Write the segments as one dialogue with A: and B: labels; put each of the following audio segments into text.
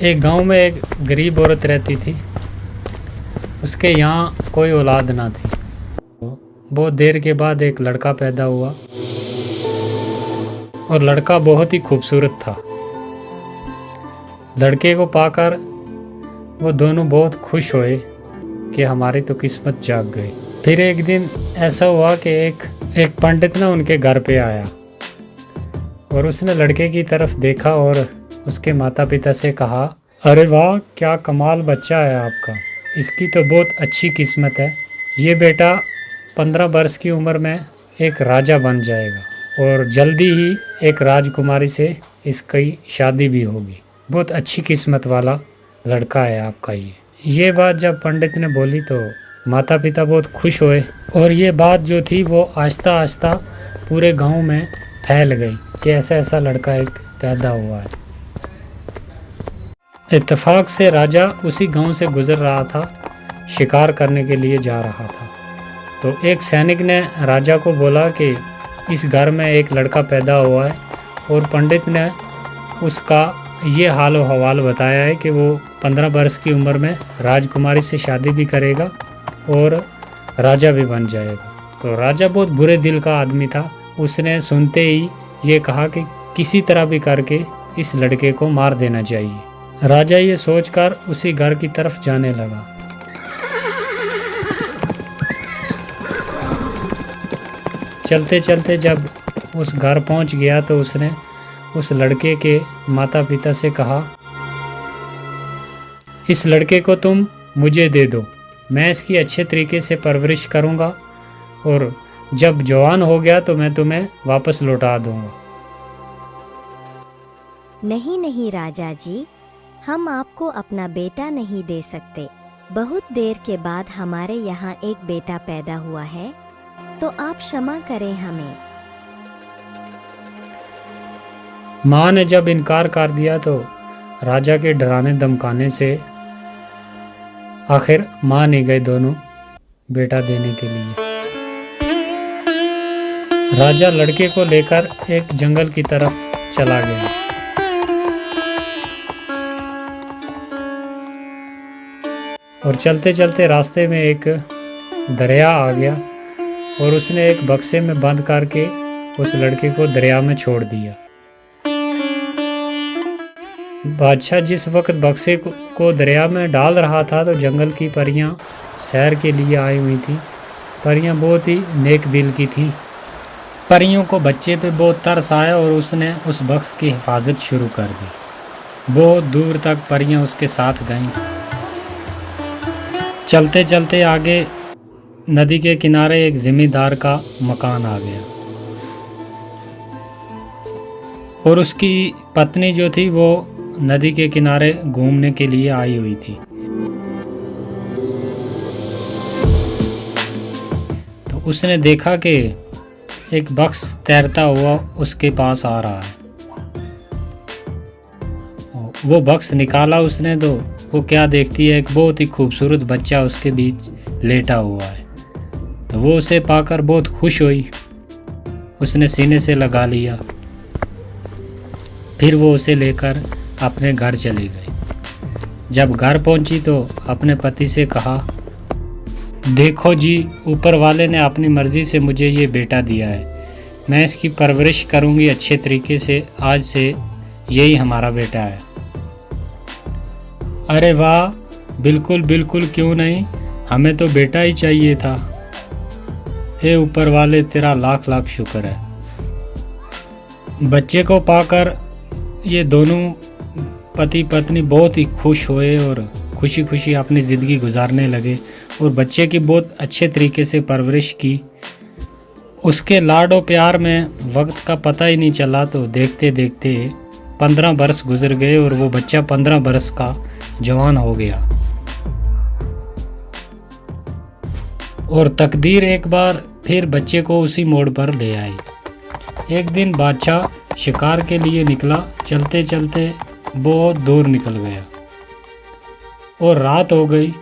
A: एक गांव में एक गरीब औरत रहती थी। उसके यहाँ कोई औलाद ना थी। बहुत देर के बाद एक लड़का पैदा हुआ और लड़का बहुत ही खूबसूरत था। लड़के को पाकर वो दोनों बहुत खुश हुए कि हमारी तो किस्मत जाग गई। फिर एक दिन ऐसा हुआ कि एक पंडित ना उनके घर पे आया और उसने लड़के की तरफ देखा और उसके माता पिता से कहा, अरे वाह, क्या कमाल बच्चा है आपका, इसकी तो बहुत अच्छी किस्मत है। ये बेटा 15 वर्ष की उम्र में एक राजा बन जाएगा और जल्दी ही एक राजकुमारी से इसकी शादी भी होगी। बहुत अच्छी किस्मत वाला लड़का है आपका ये बात जब पंडित ने बोली तो माता पिता बहुत खुश हुए और ये बात जो थी वो आहिस्ता आहिस्ता पूरे गांव में फैल गई कि ऐसा ऐसा लड़का एक पैदा हुआ है। इत्तेफाक से राजा उसी गांव से गुजर रहा था, शिकार करने के लिए जा रहा था। तो एक सैनिक ने राजा को बोला कि इस घर में एक लड़का पैदा हुआ है और पंडित ने उसका ये हाल व हवाल बताया है कि वो 15 वर्ष की उम्र में राजकुमारी से शादी भी करेगा और राजा भी बन जाएगा। तो राजा बहुत बुरे दिल का आदमी था। उसने सुनते ही ये कहा कि किसी तरह भी करके इस लड़के को मार देना चाहिए। राजा ये सोचकर उसी घर की तरफ जाने लगा। चलते चलते जब उस घर पहुंच गया तो उसने उस लड़के के माता पिता से कहा, इस लड़के को तुम मुझे दे दो, मैं इसकी अच्छे तरीके से परवरिश करूंगा और जब जवान हो गया तो मैं तुम्हें वापस लौटा दूंगा।
B: नहीं नहीं राजा जी, हम आपको अपना बेटा नहीं दे सकते। बहुत देर के बाद हमारे यहाँ एक बेटा पैदा हुआ है, तो आप क्षमा करें हमें।
A: माँ ने जब इनकार कर दिया तो राजा के डराने धमकाने से आखिर मान ही गए दोनों बेटा देने के लिए। राजा लड़के को लेकर एक जंगल की तरफ चला गया। और चलते चलते रास्ते में एक दरिया आ गया और उसने एक बक्से में बंद करके उस लड़के को दरिया में छोड़ दिया। बादशाह जिस वक्त बक्से को दरिया में डाल रहा था तो जंगल की परियां सैर के लिए आई हुई थी। परियां बहुत ही नेक दिल की थी। परियों को बच्चे पे बहुत तरस आया और उसने उस बक्स की हिफाजत शुरू कर दी। बहुत दूर तक परियां उसके साथ गईं। चलते चलते आगे नदी के किनारे एक जिमींदार का मकान आ गया और उसकी पत्नी जो थी वो नदी के किनारे घूमने के लिए आई हुई थी। तो उसने देखा कि एक बक्स तैरता हुआ उसके पास आ रहा है। वो बक्स निकाला उसने तो वो क्या देखती है, एक बहुत ही खूबसूरत बच्चा उसके बीच लेटा हुआ है। तो वो उसे पाकर बहुत खुश हुई, उसने सीने से लगा लिया। फिर वो उसे लेकर अपने घर चली गई। जब घर पहुंची तो अपने पति से कहा, देखो जी, ऊपर वाले ने अपनी मर्जी से मुझे ये बेटा दिया है, मैं इसकी परवरिश करूंगी अच्छे तरीके से, आज से यही हमारा बेटा है। अरे वाह, बिल्कुल बिल्कुल, क्यों नहीं, हमें तो बेटा ही चाहिए था। हे ऊपर वाले, तेरा लाख लाख शुक्र है। बच्चे को पाकर ये दोनों पति पत्नी बहुत ही खुश हुए और खुशी खुशी अपनी ज़िंदगी गुजारने लगे और बच्चे की बहुत अच्छे तरीके से परवरिश की। उसके लाडो प्यार में वक्त का पता ही नहीं चला। तो देखते देखते 15 वर्ष गुजर गए और वो बच्चा 15 वर्ष का जवान हो गया। और तकदीर एक बार फिर बच्चे को उसी मोड़ पर ले आई। एक दिन बादशाह शिकार के लिए निकला। चलते चलते बहुत दूर निकल गया और रात हो गई।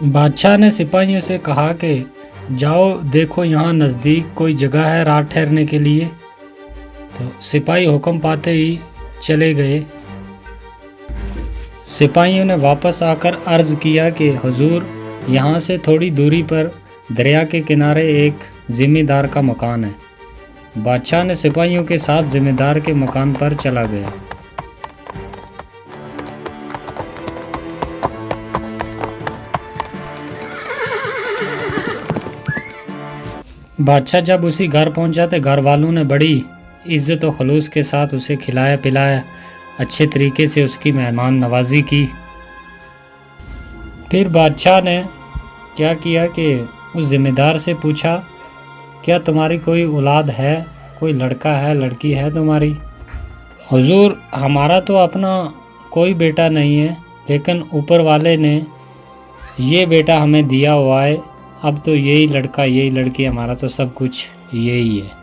A: बादशाह ने सिपाहियों से कहा कि जाओ देखो, यहाँ नज़दीक कोई जगह है रात ठहरने के लिए। तो सिपाही हुक्म पाते ही चले गए। सिपाहियों ने वापस आकर अर्ज किया कि हुजूर, यहाँ से थोड़ी दूरी पर दरिया के किनारे एक जिम्मेदार का मकान है। बादशाह ने सिपाहियों के साथ जिम्मेदार के मकान पर चला गया। बादशाह जब उसी घर पहुंचा तो घर वालों ने बड़ी इज्जत और खलूस के साथ उसे खिलाया पिलाया, अच्छे तरीके से उसकी मेहमान नवाजी की। फिर बादशाह ने क्या किया कि उस ज़िम्मेदार से पूछा, क्या तुम्हारी कोई औलाद है, कोई लड़का है, लड़की है तुम्हारी? हुजूर, हमारा तो अपना कोई बेटा नहीं है, लेकिन ऊपर वाले ने ये बेटा हमें दिया हुआ है। अब तो यही लड़का यही लड़की, हमारा तो सब कुछ यही है।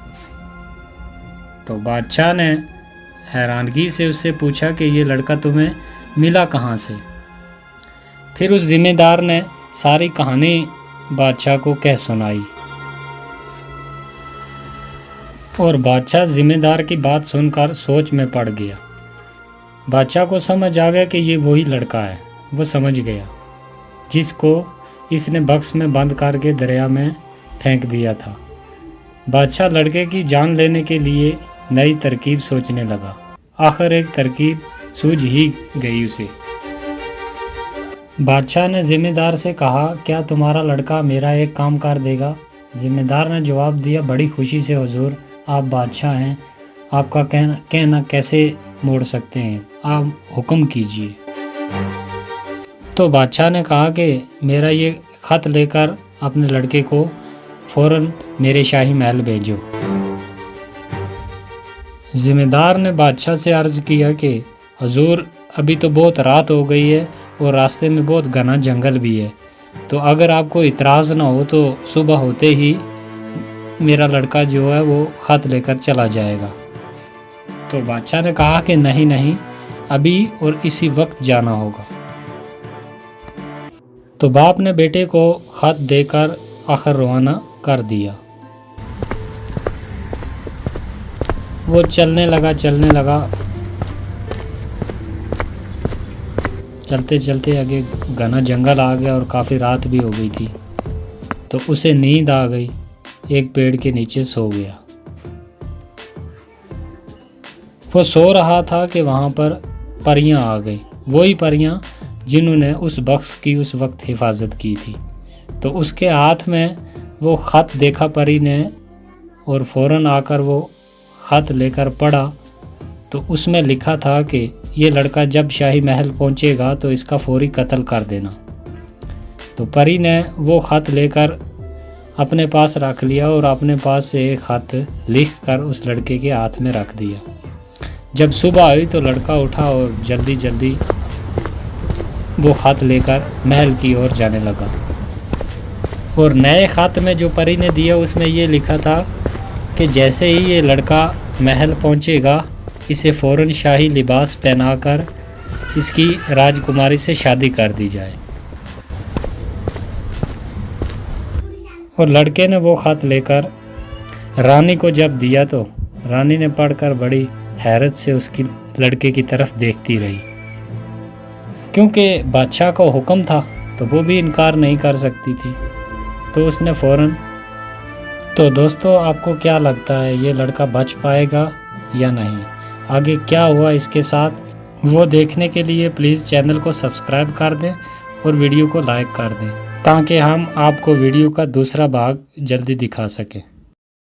A: तो बादशाह ने हैरानगी से उससे पूछा कि ये लड़का तुम्हें मिला कहाँ से? फिर उस ज़िम्मेदार ने सारी कहानी बादशाह को कह सुनाई और बादशाह ज़िम्मेदार की बात सुनकर सोच में पड़ गया। बादशाह को समझ आ गया कि ये वही लड़का है। वो समझ गया जिसको इसने बक्स में बंद करके दरिया में फेंक दिया था। बादशाह लड़के की जान लेने के लिए नई तरकीब सोचने लगा। आखिर एक तरकीब सूझ ही गई उसे। बादशाह ने ज़िम्मेदार से कहा, क्या तुम्हारा लड़का मेरा एक काम कर देगा? ज़िम्मेदार ने जवाब दिया, बड़ी खुशी से हुजूर, आप बादशाह हैं, आपका कहना कैसे मोड़ सकते हैं, आप हुक्म कीजिए। तो बादशाह ने कहा कि मेरा ये ख़त लेकर अपने लड़के को फ़ौरन मेरे शाही महल भेजो। ज़िम्मेदार ने बादशाह से अर्ज़ किया कि हुजूर, अभी तो बहुत रात हो गई है और रास्ते में बहुत घना जंगल भी है, तो अगर आपको इतराज़ ना हो तो सुबह होते ही मेरा लड़का जो है वो ख़त लेकर चला जाएगा। तो बादशाह ने कहा कि नहीं नहीं, अभी और इसी वक्त जाना होगा। तो बाप ने बेटे को ख़त देकर आखिर रवाना कर दिया। वो चलने लगा। चलते चलते आगे घना जंगल आ गया और काफ़ी रात भी हो गई थी। तो उसे नींद आ गई, एक पेड़ के नीचे सो गया। वो सो रहा था कि वहाँ पर परियां आ गई, वही परियां जिन्होंने उस बक्स की उस वक्त हिफाजत की थी। तो उसके हाथ में वो ख़त देखा परी ने और फ़ौरन आकर वो ख़त लेकर पढ़ा। तो उसमें लिखा था कि ये लड़का जब शाही महल पहुंचेगा तो इसका फौरी कत्ल कर देना। तो परी ने वो ख़त लेकर अपने पास रख लिया और अपने पास से एक ख़त लिख कर उस लड़के के हाथ में रख दिया। जब सुबह आई तो लड़का उठा और जल्दी जल्दी वो ख़त लेकर महल की ओर जाने लगा। और नए ख़त में जो परी ने दिया उसमें ये लिखा था कि जैसे ही ये लड़का महल पहुंचेगा, इसे फ़ौरन शाही लिबास पहनाकर इसकी राजकुमारी से शादी कर दी जाए। और लड़के ने वो ख़त लेकर रानी को जब दिया तो रानी ने पढ़कर बड़ी हैरत से उसकी लड़के की तरफ देखती रही, क्योंकि बादशाह का हुक्म था तो वो भी इनकार नहीं कर सकती थी। तो उसने फ़ौरन। तो दोस्तों, आपको क्या लगता है ये लड़का बच पाएगा या नहीं? आगे क्या हुआ इसके साथ, वो देखने के लिए प्लीज़ चैनल को सब्सक्राइब कर दें और वीडियो को लाइक कर दें, ताकि हम आपको वीडियो का दूसरा भाग जल्दी दिखा सकें।